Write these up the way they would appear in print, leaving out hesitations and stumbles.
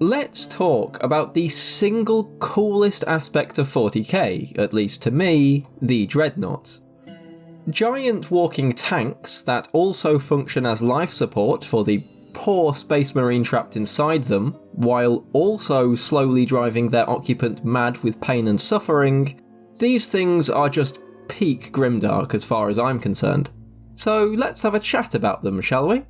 let's talk about the single coolest aspect of 40k, at least to me, the Dreadnoughts. Giant walking tanks that also function as life support for the poor Space Marine trapped inside them, while also slowly driving their occupant mad with pain and suffering. These things are just peak grimdark as far as I'm concerned. So let's have a chat about them, shall we?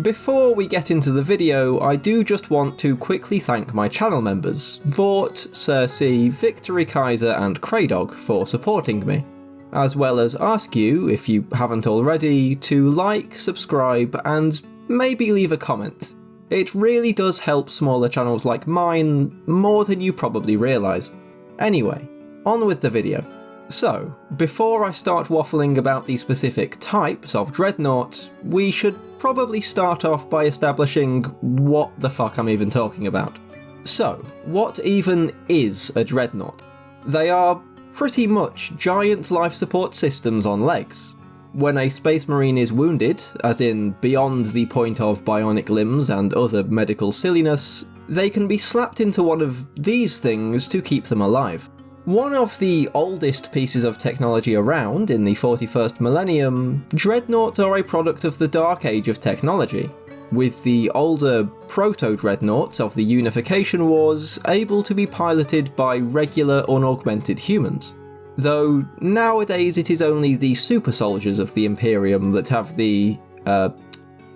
Before we get into the video, I do just want to quickly thank my channel members, Vort, Cersei, Victory Kaiser and Kraydog for supporting me, as well as ask you, if you haven't already, to like, subscribe and maybe leave a comment. It really does help smaller channels like mine more than you probably realise. Anyway, on with the video. So, before I start waffling about the specific types of Dreadnought, we should probably start off by establishing what the fuck I'm even talking about. So, what even is a Dreadnought? They are pretty much giant life support systems on legs. When a Space Marine is wounded, as in beyond the point of bionic limbs and other medical silliness, they can be slapped into one of these things to keep them alive. One of the oldest pieces of technology around in the 41st millennium, Dreadnoughts are a product of the Dark Age of technology, with the older proto-Dreadnoughts of the Unification Wars able to be piloted by regular unaugmented humans. Though nowadays it is only the super soldiers of the Imperium that have the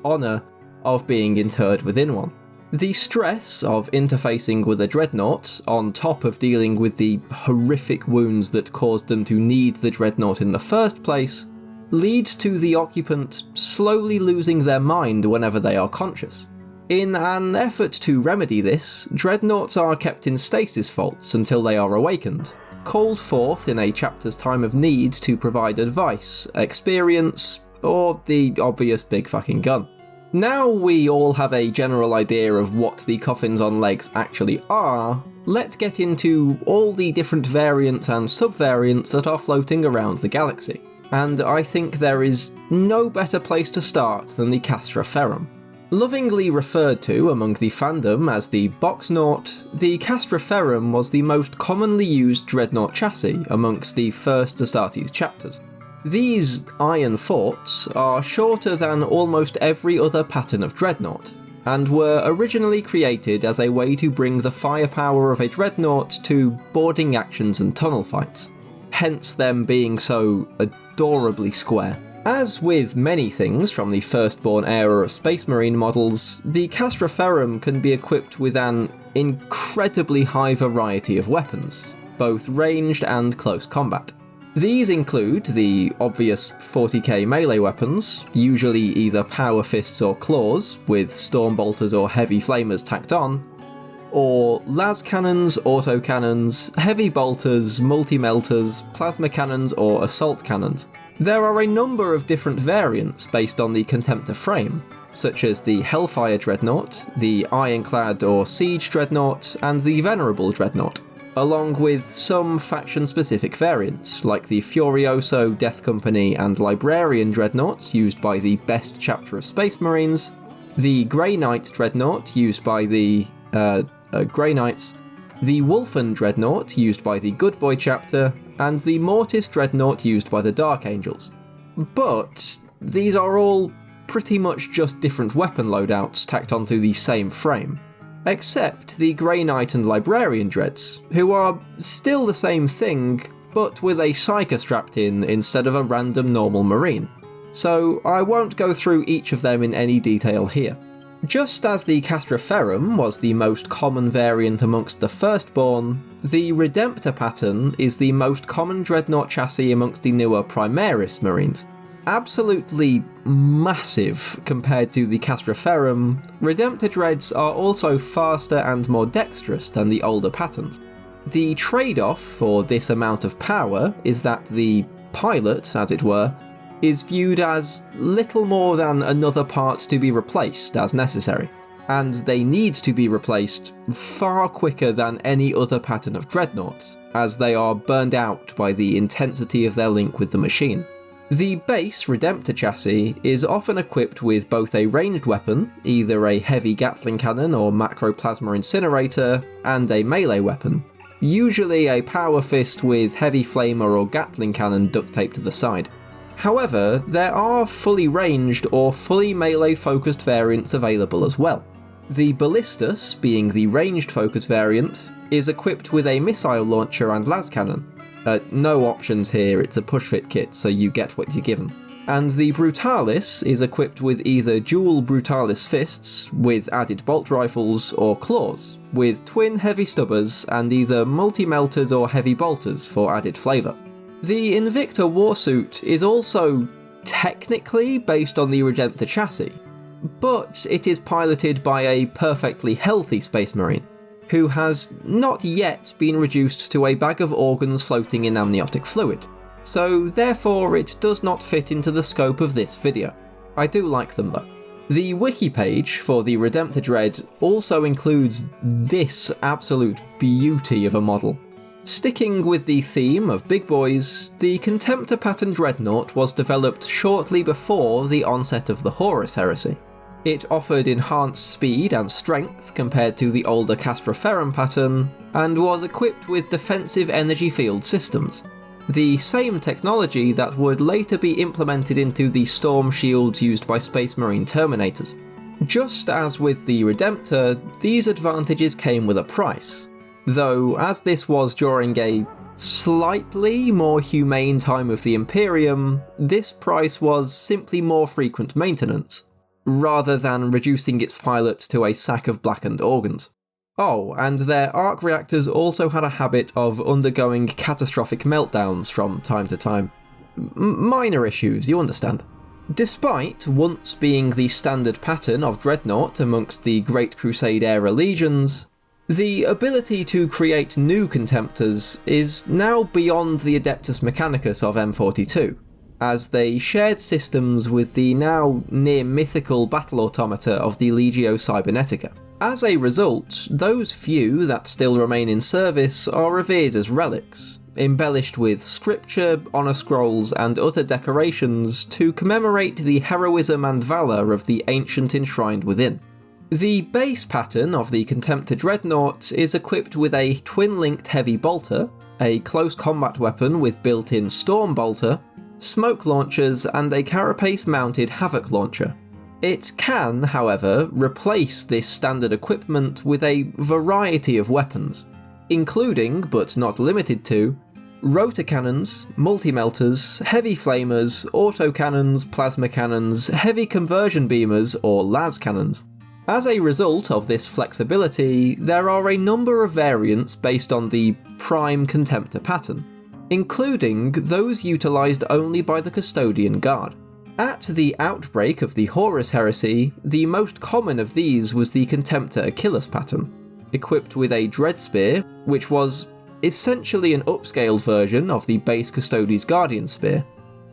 honour of being interred within one. The stress of interfacing with a Dreadnought, on top of dealing with the horrific wounds that caused them to need the Dreadnought in the first place, leads to the occupant slowly losing their mind whenever they are conscious. In an effort to remedy this, Dreadnoughts are kept in stasis vaults until they are awakened, called forth in a chapter's time of need to provide advice, experience, or the obvious big fucking gun. Now we all have a general idea of what the coffins on legs actually are, let's get into all the different variants and sub-variants that are floating around the galaxy. And I think there is no better place to start than the Castraferrum. Lovingly referred to among the fandom as the Boxnaught, the Castraferrum was the most commonly used Dreadnought chassis amongst the first Astartes chapters. These iron forts are shorter than almost every other pattern of Dreadnought, and were originally created as a way to bring the firepower of a Dreadnought to boarding actions and tunnel fights, hence them being so adorably square. As with many things from the firstborn era of Space Marine models, the Castraferrum can be equipped with an incredibly high variety of weapons, both ranged and close combat. These include the obvious 40k melee weapons, usually either power fists or claws, with storm bolters or heavy flamers tacked on, or las cannons, autocannons, heavy bolters, multi-melters, plasma cannons or assault cannons. There are a number of different variants based on the Contemptor frame, such as the Hellfire Dreadnought, the Ironclad or Siege Dreadnought, and the Venerable Dreadnought, along with some faction-specific variants, like the Furioso, Death Company, and Librarian Dreadnoughts used by the best chapter of Space Marines, the Grey Knight Dreadnought used by the Grey Knights, the Wolfen Dreadnought used by the Good Boy chapter, and the Mortis Dreadnought used by the Dark Angels. But these are all pretty much just different weapon loadouts tacked onto the same frame. Except the Grey Knight and Librarian Dreads, who are still the same thing, but with a Psyker strapped in instead of a random normal Marine. So I won't go through each of them in any detail here. Just as the Castraferrum was the most common variant amongst the Firstborn, the Redemptor pattern is the most common Dreadnought chassis amongst the newer Primaris Marines. Absolutely massive compared to the Castraferrum, Redemptor Dreads are also faster and more dexterous than the older patterns. The trade-off for this amount of power is that the pilot, as it were, is viewed as little more than another part to be replaced as necessary, and they need to be replaced far quicker than any other pattern of Dreadnought, as they are burned out by the intensity of their link with the machine. The base Redemptor chassis is often equipped with both a ranged weapon, either a heavy Gatling cannon or macroplasma incinerator, and a melee weapon, usually a power fist with heavy flamer or Gatling cannon duct taped to the side. However, there are fully ranged or fully melee focused variants available as well. The Ballistus, being the ranged focus variant, is equipped with a missile launcher and las cannon. No options here, it's a push-fit kit, so you get what you're given. And the Brutalis is equipped with either dual Brutalis fists with added bolt rifles, or claws, with twin heavy stubbers and either multi-melters or heavy bolters for added flavour. The Invicta warsuit is also technically based on the Redemptor chassis, but it is piloted by a perfectly healthy Space Marine, who has not yet been reduced to a bag of organs floating in amniotic fluid, so therefore it does not fit into the scope of this video. I do like them though. The wiki page for the Redemptor Dread also includes this absolute beauty of a model. Sticking with the theme of big boys, the Contemptor pattern Dreadnought was developed shortly before the onset of the Horus Heresy. It offered enhanced speed and strength compared to the older Castraferrum pattern, and was equipped with defensive energy field systems, the same technology that would later be implemented into the storm shields used by Space Marine Terminators. Just as with the Redemptor, these advantages came with a price, though as this was during a slightly more humane time of the Imperium, this price was simply more frequent maintenance, rather than reducing its pilot to a sack of blackened organs. Oh, and their arc reactors also had a habit of undergoing catastrophic meltdowns from time to time. Minor issues, you understand. Despite once being the standard pattern of Dreadnought amongst the Great Crusade era legions, the ability to create new Contemptors is now beyond the Adeptus Mechanicus of M42, as they shared systems with the now near-mythical battle automata of the Legio Cybernetica. As a result, those few that still remain in service are revered as relics, embellished with scripture, honour scrolls and other decorations to commemorate the heroism and valour of the ancient enshrined within. The base pattern of the Contemptor Dreadnought is equipped with a twin-linked heavy bolter, a close combat weapon with built-in storm bolter, smoke launchers and a carapace-mounted Havoc launcher. It can, however, replace this standard equipment with a variety of weapons, including, but not limited to, rotor cannons, multi-melters, heavy flamers, autocannons, plasma cannons, heavy conversion beamers or las cannons. As a result of this flexibility, there are a number of variants based on the prime Contemptor pattern, including those utilised only by the Custodian Guard. At the outbreak of the Horus Heresy, the most common of these was the Contemptor Achilles pattern, equipped with a Dread Spear, which was essentially an upscaled version of the base Custodes Guardian Spear,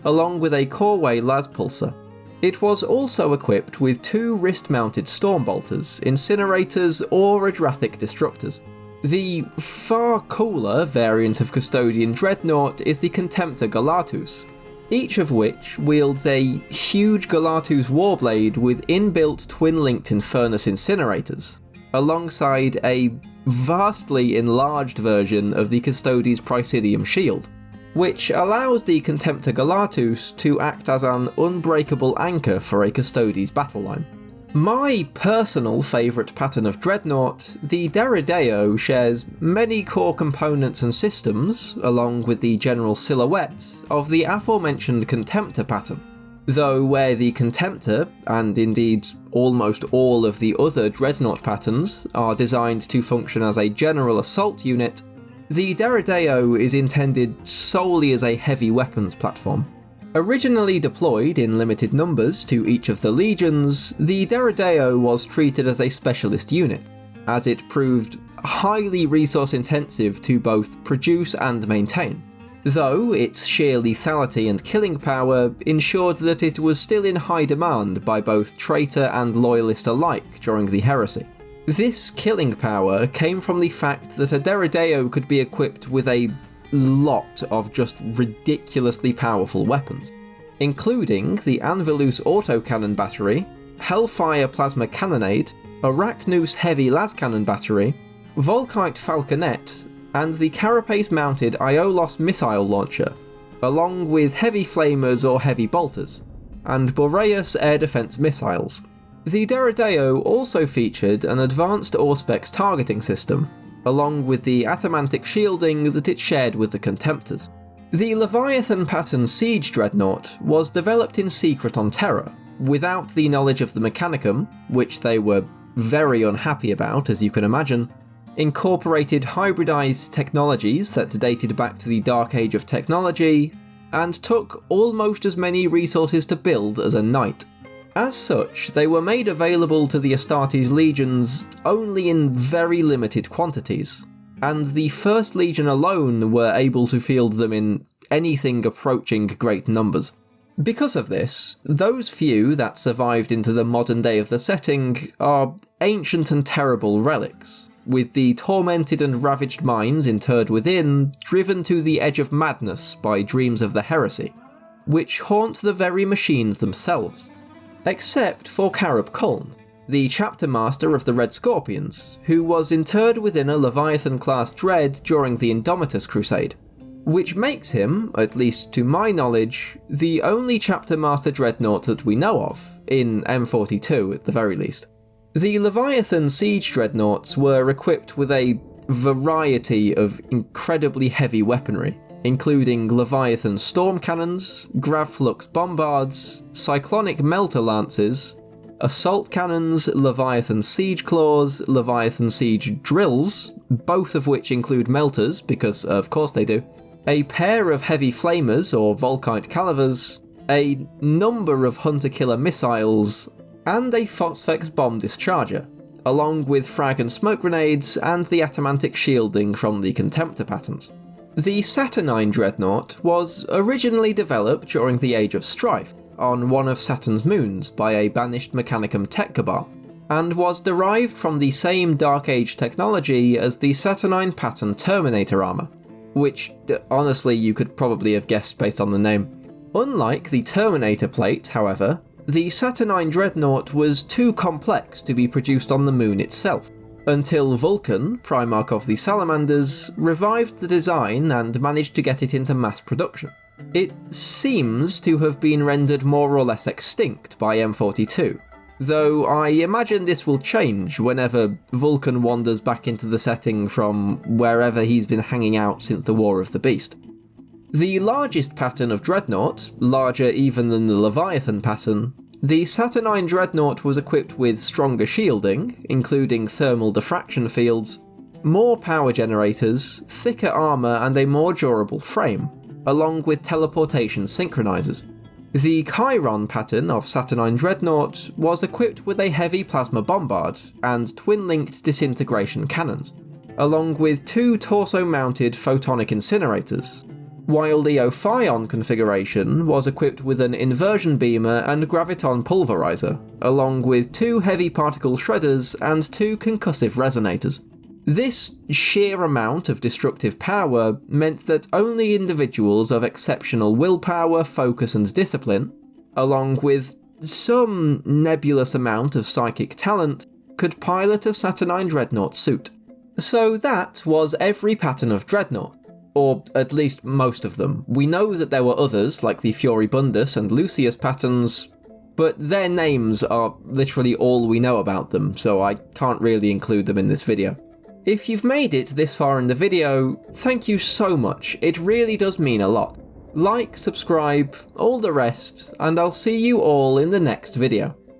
along with a Corway Las Pulsar. It was also equipped with 2 wrist-mounted Stormbolters, Incinerators or Adrathic Destructors. The far cooler variant of Custodian Dreadnought is the Contemptor Galatus, each of which wields a huge Galatus warblade with inbuilt twin-linked Infernus Incinerators, alongside a vastly enlarged version of the Custodes Praesidium shield, which allows the Contemptor Galatus to act as an unbreakable anchor for a Custodes battle line. My personal favourite pattern of Dreadnought, the Deredeo, shares many core components and systems, along with the general silhouette, of the aforementioned Contemptor pattern, though where the Contemptor, and indeed almost all of the other Dreadnought patterns, are designed to function as a general assault unit, the Deredeo is intended solely as a heavy weapons platform. Originally deployed in limited numbers to each of the legions, the Deredeo was treated as a specialist unit, as it proved highly resource intensive to both produce and maintain, though its sheer lethality and killing power ensured that it was still in high demand by both traitor and loyalist alike during the heresy. This killing power came from the fact that a Deredeo could be equipped with a lot of just ridiculously powerful weapons. including the Anvilus autocannon battery, Hellfire plasma cannonade, Arachnus heavy lascannon battery, Volkite falconet, and the carapace-mounted Aiolos missile launcher, along with heavy flamers or heavy bolters, and Boreas air defense missiles. The Deredeo also featured an advanced Auspex targeting system, along with the atomantic shielding that it shared with the Contemptors. The Leviathan pattern Siege Dreadnought was developed in secret on Terra, without the knowledge of the Mechanicum, which they were very unhappy about, as you can imagine, incorporated hybridized technologies that dated back to the Dark Age of technology, and took almost as many resources to build as a knight. As such, they were made available to the Astartes legions only in very limited quantities, and the First Legion alone were able to field them in anything approaching great numbers. Because of this, those few that survived into the modern day of the setting are ancient and terrible relics, with the tormented and ravaged minds interred within driven to the edge of madness by dreams of the heresy, which haunt the very machines themselves. Except for Karab Kuln, the chapter master of the Red Scorpions, who was interred within a Leviathan-class dread during the Indomitus Crusade, which makes him, at least to my knowledge, the only chapter master dreadnought that we know of, in M42 at the very least. The Leviathan siege dreadnoughts were equipped with a variety of incredibly heavy weaponry, including Leviathan storm cannons, Gravflux bombards, cyclonic melter lances, assault cannons, Leviathan siege claws, Leviathan siege drills, both of which include melters, because of course they do, a pair of heavy flamers or Volkite calivers, a number of hunter-killer missiles, and a Phosphex bomb discharger, along with frag and smoke grenades and the atomantic shielding from the Contemptor patterns. The Saturnine Dreadnought was originally developed during the Age of Strife, on one of Saturn's moons by a banished Mechanicum tech cabal, and was derived from the same Dark Age technology as the Saturnine pattern Terminator armour, which, honestly, you could probably have guessed based on the name. Unlike the Terminator plate, however, the Saturnine Dreadnought was too complex to be produced on the moon itself, until Vulcan, Primarch of the Salamanders, revived the design and managed to get it into mass production. It seems to have been rendered more or less extinct by M42, though I imagine this will change whenever Vulcan wanders back into the setting from wherever he's been hanging out since the War of the Beast. The largest pattern of Dreadnought, larger even than the Leviathan pattern, the Saturnine Dreadnought was equipped with stronger shielding, including thermal diffraction fields, more power generators, thicker armour and a more durable frame, along with teleportation synchronizers. The Chiron pattern of Saturnine Dreadnought was equipped with a heavy plasma bombard and twin-linked disintegration cannons, along with two torso-mounted photonic incinerators, while the Ophion configuration was equipped with an inversion beamer and graviton pulverizer, along with two heavy particle shredders and two concussive resonators. This sheer amount of destructive power meant that only individuals of exceptional willpower, focus and discipline, along with some nebulous amount of psychic talent, could pilot a Saturnine Dreadnought suit. So that was every pattern of Dreadnought, or at least most of them. We know that there were others, like the Furibundus and Lucius patterns, but their names are literally all we know about them, so I can't really include them in this video. If you've made it this far in the video, thank you so much, it really does mean a lot. Like, subscribe, all the rest, and I'll see you all in the next video.